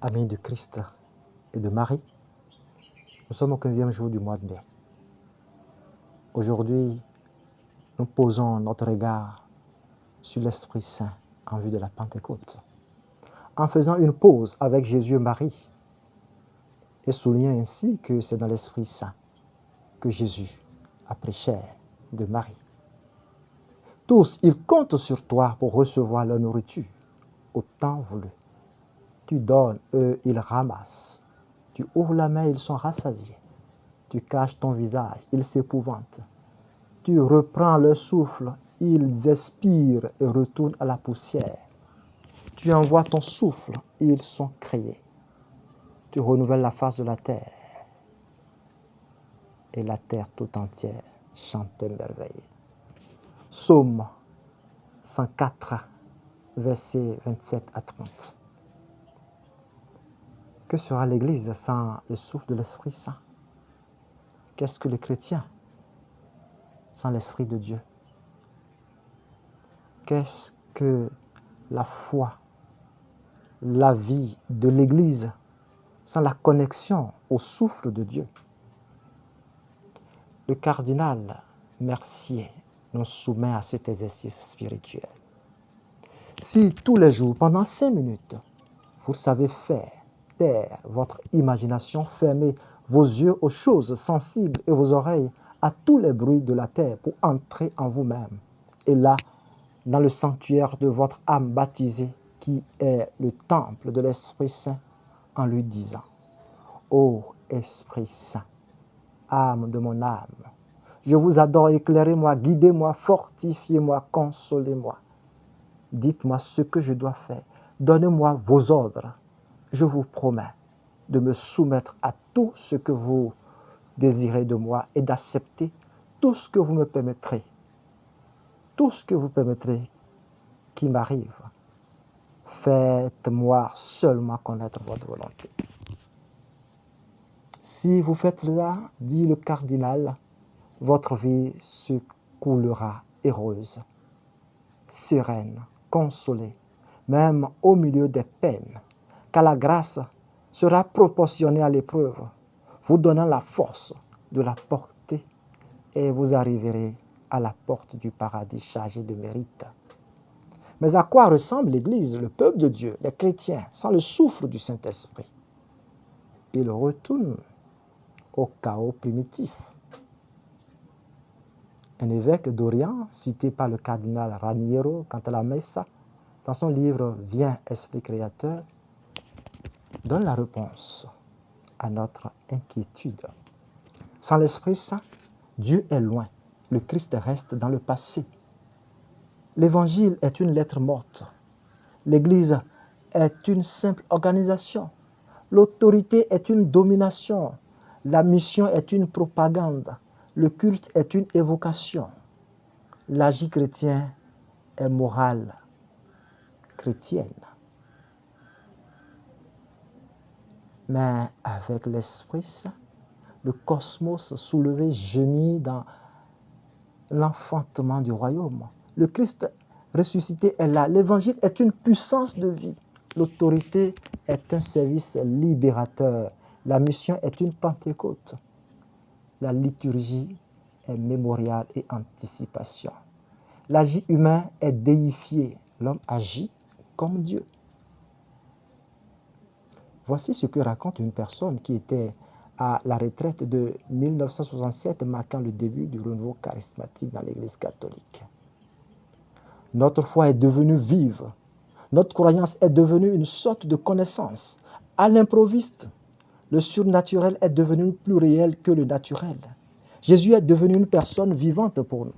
Amis de Christ et de Marie, nous sommes au 15e jour du mois de mai. Aujourd'hui, nous posons notre regard sur l'Esprit Saint en vue de la Pentecôte, en faisant une pause avec Jésus et Marie, et soulignant ainsi que c'est dans l'Esprit Saint que Jésus a pris chair de Marie. Tous, ils comptent sur toi pour recevoir leur nourriture au temps voulu. Tu donnes, eux, ils ramassent. Tu ouvres la main, ils sont rassasiés. Tu caches ton visage, ils s'épouvantent. Tu reprends leur souffle, ils expirent et retournent à la poussière. Tu envoies ton souffle, ils sont créés. Tu renouvelles la face de la terre. Et la terre tout entière chante tes merveilles. Psaume 104, versets 27 à 30. Que sera l'Église sans le souffle de l'Esprit Saint? Qu'est-ce que le chrétien sans l'Esprit de Dieu? Qu'est-ce que la foi, la vie de l'Église sans la connexion au souffle de Dieu? Le cardinal Mercier nous soumet à cet exercice spirituel. Si tous les jours, pendant 5 minutes, vous savez faire taire votre imagination, fermer vos yeux aux choses sensibles et vos oreilles à tous les bruits de la terre pour entrer en vous-même, et là, dans le sanctuaire de votre âme baptisée, qui est le temple de l'Esprit Saint, en lui disant: ô Esprit Saint, âme de mon âme, je vous adore, éclairez-moi, guidez-moi, fortifiez-moi, consolez-moi. Dites-moi ce que je dois faire, donnez-moi vos ordres. Je vous promets de me soumettre à tout ce que vous désirez de moi et d'accepter tout ce que vous me permettrez. Tout ce que vous permettrez qui m'arrive. Faites-moi seulement connaître votre volonté. Si vous faites cela, dit le cardinal, votre vie se coulera heureuse, sereine, consolée, même au milieu des peines, car la grâce sera proportionnée à l'épreuve, vous donnant la force de la porter, et vous arriverez à la porte du paradis chargé de mérite. Mais à quoi ressemble l'Église, le peuple de Dieu, les chrétiens, sans le souffle du Saint-Esprit? Ils retournent au chaos primitif. Un évêque d'Orient, cité par le cardinal Raniero Cantalamessa, dans son livre « Viens, Esprit Créateur », donne la réponse à notre inquiétude. Sans l'Esprit Saint, Dieu est loin, le Christ reste dans le passé. L'Évangile est une lettre morte. L'Église est une simple organisation. L'autorité est une domination. La mission est une propagande. Le culte est une évocation. L'agir chrétien est morale chrétienne. Mais avec l'Esprit Saint, le cosmos soulevé gémit dans l'enfantement du royaume. Le Christ ressuscité est là. L'Évangile est une puissance de vie. L'autorité est un service libérateur. La mission est une Pentecôte. La liturgie est mémorial et anticipation. L'agir humain est déifié. L'homme agit comme Dieu. Voici ce que raconte une personne qui était à la retraite de 1967, marquant le début du renouveau charismatique dans l'Église catholique. Notre foi est devenue vive. Notre croyance est devenue une sorte de connaissance. À l'improviste, le surnaturel est devenu plus réel que le naturel. Jésus est devenu une personne vivante pour nous.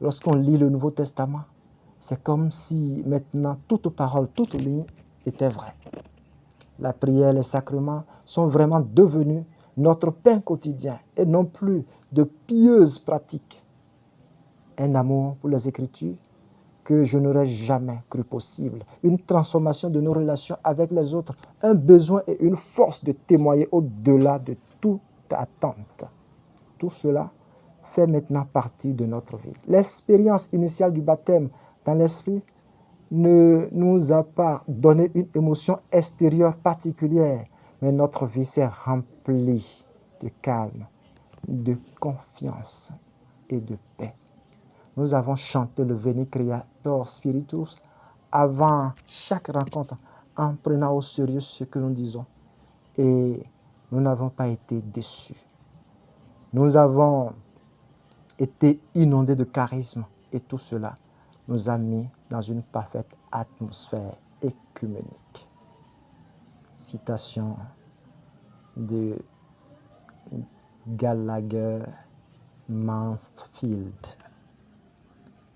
Lorsqu'on lit le Nouveau Testament, c'est comme si maintenant toute parole, toute ligne était vraie. La prière, les sacrements sont vraiment devenus notre pain quotidien et non plus de pieuses pratiques. Un amour pour les Écritures que je n'aurais jamais cru possible. Une transformation de nos relations avec les autres. Un besoin et une force de témoigner au-delà de toute attente. Tout cela fait maintenant partie de notre vie. L'expérience initiale du baptême dans l'Esprit ne nous a pas donné une émotion extérieure particulière, mais notre vie s'est remplie de calme, de confiance et de paix. Nous avons chanté le Veni Creator Spiritus avant chaque rencontre en prenant au sérieux ce que nous disons. Et nous n'avons pas été déçus. Nous avons été inondés de charisme et tout cela nous a mis dans une parfaite atmosphère œcuménique. Citation de Gallagher Mansfield.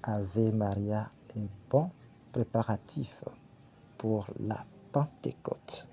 Ave Maria et bon préparatif pour la Pentecôte.